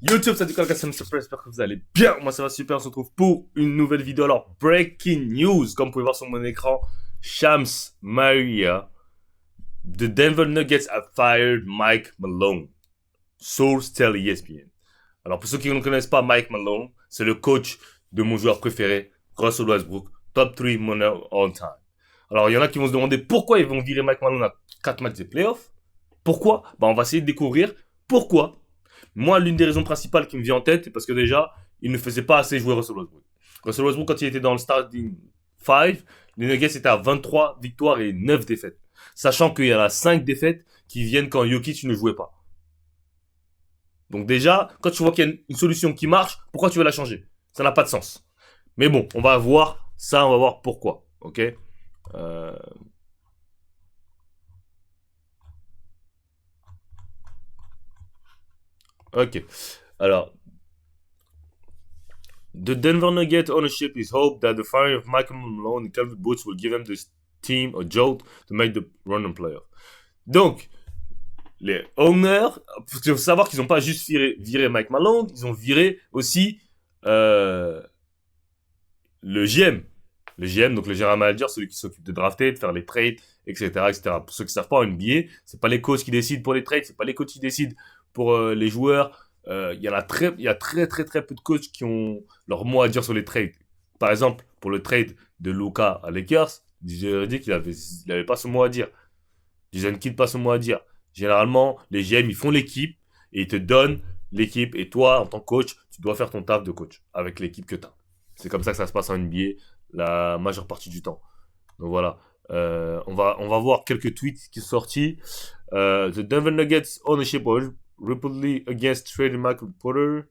YouTube, salut Kalkassam, j'espère que vous allez bien. Moi ça va super, on se retrouve pour une nouvelle vidéo. Alors, breaking news, comme vous pouvez voir sur mon écran, Shams Maria, the Denver Nuggets have fired Mike Malone. Source tell ESPN. Alors pour ceux qui ne connaissent pas Mike Malone, c'est le coach de mon joueur préféré, Russell Westbrook, top 3 money all time. Alors il y en a qui vont se demander pourquoi ils vont virer Mike Malone à 4 matchs des playoffs. Pourquoi? Bah on va essayer de découvrir pourquoi. Moi, l'une des raisons principales qui me vient en tête, c'est parce que déjà, il ne faisait pas assez jouer Russell Westbrook. Russell Westbrook, quand il était dans le starting 5, les Nuggets étaient à 23 victoires et 9 défaites. Sachant qu'il y en a 5 défaites qui viennent quand Jokic ne jouait pas. Donc déjà, quand tu vois qu'il y a une solution qui marche, pourquoi tu veux la changer? Ça n'a pas de sens. Mais bon, on va voir ça, on va voir pourquoi. Ok. Ok. Alors, the Denver Nuggets ownership is hope that the firing of Michael Malone and Calvin Boots will give them this team a jolt to make the run and playoff. Donc, les owners, il faut savoir qu'ils n'ont pas juste viré Mike Malone, ils ont viré aussi le GM. Le GM, donc le general manager, celui qui s'occupe de drafter, de faire les trades, etc., etc. Pour ceux qui ne savent pas, en NBA, c'est pas les coachs qui décident pour les trades, c'est pas les coachs qui décident pour les joueurs. Il y a très peu de coachs qui ont leur mot à dire sur les trades. Par exemple, pour le trade de Luka à Lakers, DJ dit qu'il avait pas son mot à dire. Jason Kidd pas son mot à dire. Généralement, les GM, ils font l'équipe et ils te donnent l'équipe. Et toi, en tant que coach, tu dois faire ton taf de coach avec l'équipe que tu as. C'est comme ça que ça se passe en NBA la majeure partie du temps. Donc voilà. On va voir quelques tweets qui sont sortis. The Denver Nuggets ownership was reportedly against trading Michael Porter.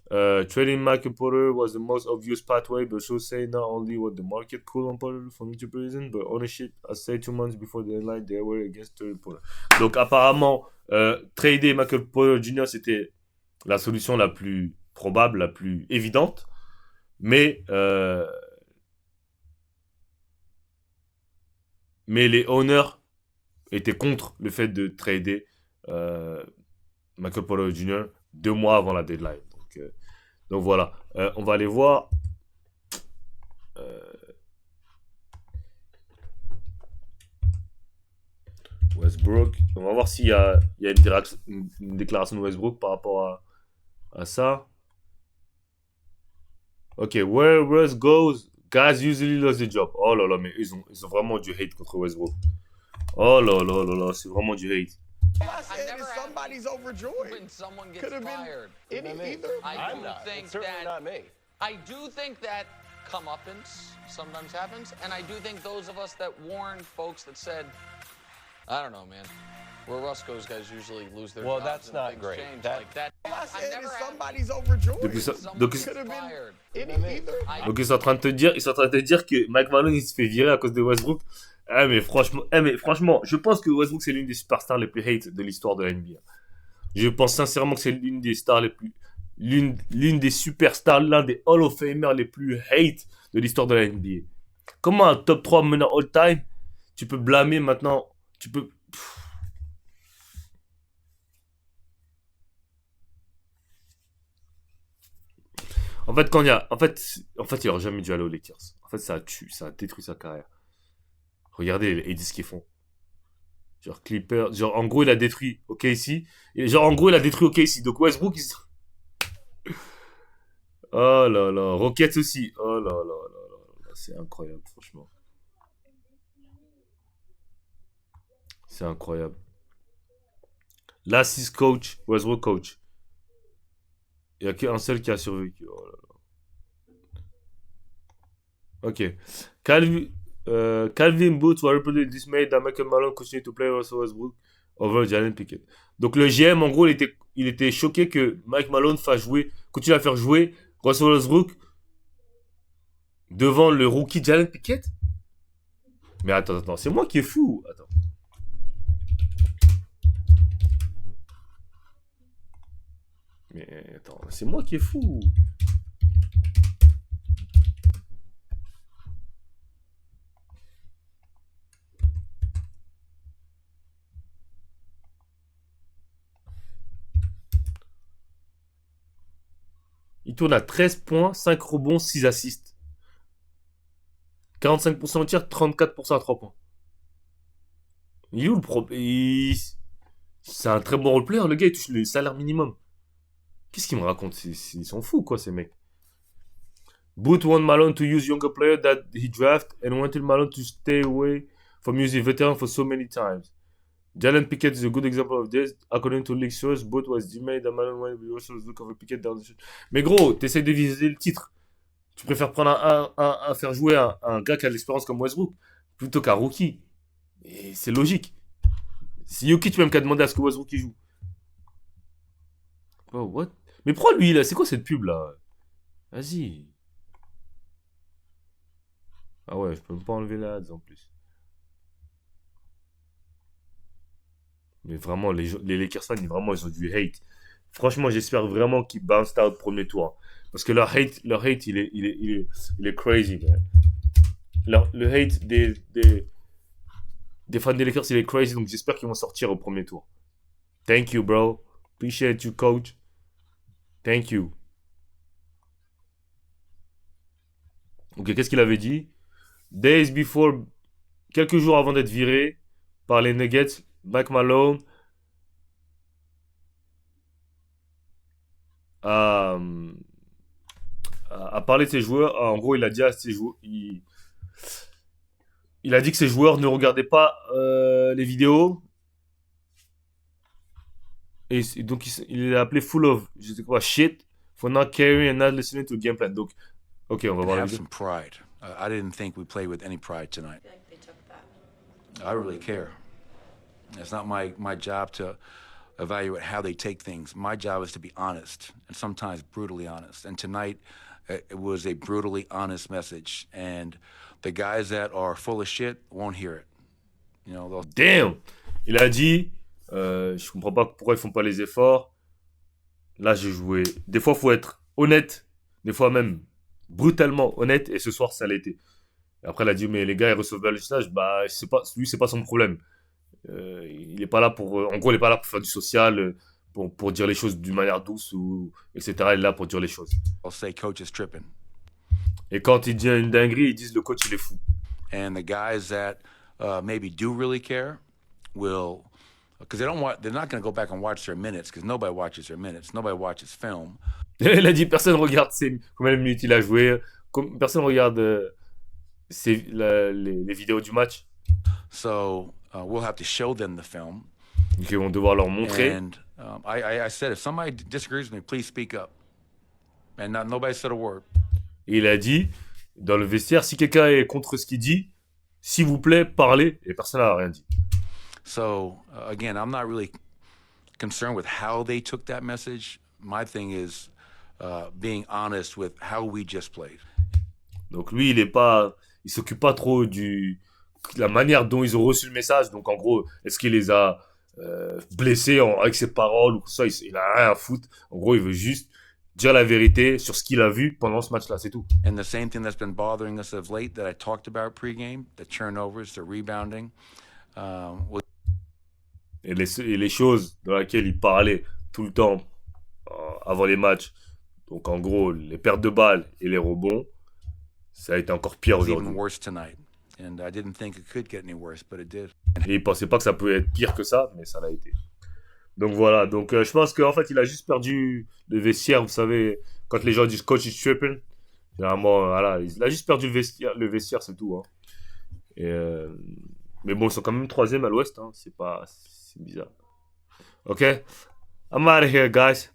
Trading Michael Porter was the most obvious pathway, but should say not only what the market could on Porter for multiple reasons, but ownership, I say 2 months before the deadline, they were against trading Porter. Donc apparemment, trader Michael Porter Jr. c'était la solution la plus probable, la plus évidente, mais les owners étaient contre le fait de trader Michael Porter Jr. 2 mois avant la deadline. Donc voilà, on va aller voir. Westbrook. On va voir s'il y a une déclaration de Westbrook par rapport à ça. Ok, where Russ goes, guys usually lose the job. Oh là là, mais ils ont vraiment du hate contre Westbrook. Oh là là là là, c'est vraiment du hate. All I said is somebody's overjoyed. When someone gets Could have fired. been either. I'm not. It's certainly not me. I do think that comeuppance sometimes happens, and I do think those of us that warned folks that said, I don't know, man, where Russ goes, guys usually lose their Well, jobs that's and not things great. change That- like that. All I I've said never is had somebody's overjoyed. someone Could have get been fired. either. Donc ils sont en train de te dire que Mike Malone il se fait virer à cause de Westbrook. Mais franchement, je pense que Westbrook c'est l'une des superstars les plus hate de l'histoire de la NBA. Je pense sincèrement que c'est l'une des stars les plus l'une des superstars, l'un des Hall of Famers les plus hate de l'histoire de la NBA. Comment un top 3 meneur all time, tu peux blâmer maintenant, tu peux En fait, il aurait jamais dû aller aux Lakers. En fait, ça a détruit sa carrière. Regardez les ce qu'ils font. Genre Clipper, genre en gros il a détruit OKC. Et genre en gros il a détruit OKC. Donc Westbrook oh là là, Rockets aussi. Oh là là là là, c'est incroyable franchement. C'est incroyable. L'assist coach, Westbrook coach. Il n'y a qu'un seul qui a survécu. Oh là là. Ok. Calvin Boots was reportedly dismayed that Michael Malone continued to play Russell Westbrook over Jalen Pickett. Donc le GM, en gros, il était choqué que Mike Malone continue à faire jouer Russell Westbrook devant le rookie Jalen Pickett. Mais attends, c'est moi qui est fou. Attends. Mais attends, c'est moi qui est fou. Il tourne à 13 points, 5 rebonds, 6 assists. 45% au tir, 34% à 3 points. Il est où le problème? C'est un très bon roleplayer, le gars, il touche le salaire minimum. Qu'est-ce qu'il me raconte? Ils sont fous, quoi, ces mecs. Boot want Malone to use younger players that he draft and wanted Malone to stay away from using veterans for so many times. Jalen Pickett is a good example of this. According to league source, Boot was delayed that Malone wanted to also look over Pickett down the shoot. Mais gros, t'essayes de viser le titre. Tu préfères prendre faire jouer un gars qui a de l'expérience comme Westbrook plutôt qu'un rookie. Et c'est logique. Si Jokic même qu'à demander à ce que Westbrook il joue. Oh, what? Mais pourquoi lui là? C'est quoi cette pub là? Vas-y. Ah ouais, je peux même pas enlever la ads en plus. Mais vraiment, les Lakers fans, vraiment, ils ont du hate. Franchement, j'espère vraiment qu'ils bounce out premier tour. Hein. Parce que leur hate il est crazy, man. Le hate des fans des Lakers, il est crazy. Donc j'espère qu'ils vont sortir au premier tour. Thank you, bro. Appreciate you, coach. Thank you. Ok, qu'est-ce qu'il avait dit? Days before, quelques jours avant d'être viré par les Nuggets, Mike Malone a parlé de ses joueurs. En gros, il a dit à ses joueurs, il a dit que ses joueurs ne regardaient pas les vidéos. Et donc, il l'a appelé full of, je sais quoi, shit, for not caring and not listening to game plan. Donc, ok, on va voir la Have vidéo. some pride. I didn't think we played with any pride tonight. I feel like they took that. I really care. It's not my job to evaluate how they take things. My job is to be honest, and sometimes brutally honest. And tonight, it was a brutally honest message. And the guys that are full of shit won't hear it. You know, they'll Damn! Il a dit, je comprends pas pourquoi ils font pas les efforts. Là, j'ai joué. Des fois, faut être honnête. Des fois même brutalement honnête. Et ce soir, ça l'a été. Et après, il a dit, mais les gars, ils reçoivent pas le message. Bah, lui, c'est pas son problème. Il est pas là pour. En gros, il est pas là pour faire du social, pour dire les choses d'une manière douce ou etc. Il est là pour dire les choses. say coach is tripping. Et quand il dit une dinguerie, ils disent le coach il est fou. And the guys that maybe do really care will, because they're not going to go back and watch their minutes, because nobody watches their minutes, nobody watches film. Il a dit personne regarde combien de minutes il a joué, personne regarde les vidéos du match. So we'll have to show them the film. Donc ils vont devoir leur montrer. And I said, if somebody disagrees with me, please speak up. And nobody said a word. Et il a dit dans le vestiaire, si quelqu'un est contre ce qu'il dit, s'il vous plaît, parlez. Et personne n'a rien dit. So again, I'm not really concerned with how they took that message. My thing is being honest with how we just played. Donc lui, il s'occupe pas trop de la manière dont ils ont reçu le message. Donc en gros, est-ce qu'il les a blessés avec ses paroles ou tout ça, il a rien à foutre. En gros, il veut juste dire la vérité sur ce qu'il a vu pendant ce match-là, c'est tout. And the same thing that's been bothering us of late that I talked about pregame, the turnovers, the rebounding. Et les choses dans lesquelles il parlait tout le temps avant les matchs, donc en gros, les pertes de balles et les rebonds, ça a été encore pire aujourd'hui. Even worse tonight. And I didn't think it could get any worse, but it did. Et il pensait pas que ça pouvait être pire que ça, mais ça l'a été. Donc voilà, donc je pense qu'en fait, il a juste perdu le vestiaire, vous savez, quand les gens disent coach is tripping, généralement, voilà, il a juste perdu le vestiaire, c'est tout. Hein. Mais bon, ils sont quand même 3e à l'ouest, hein. C'est bizarre. Ok? I'm out of here, guys.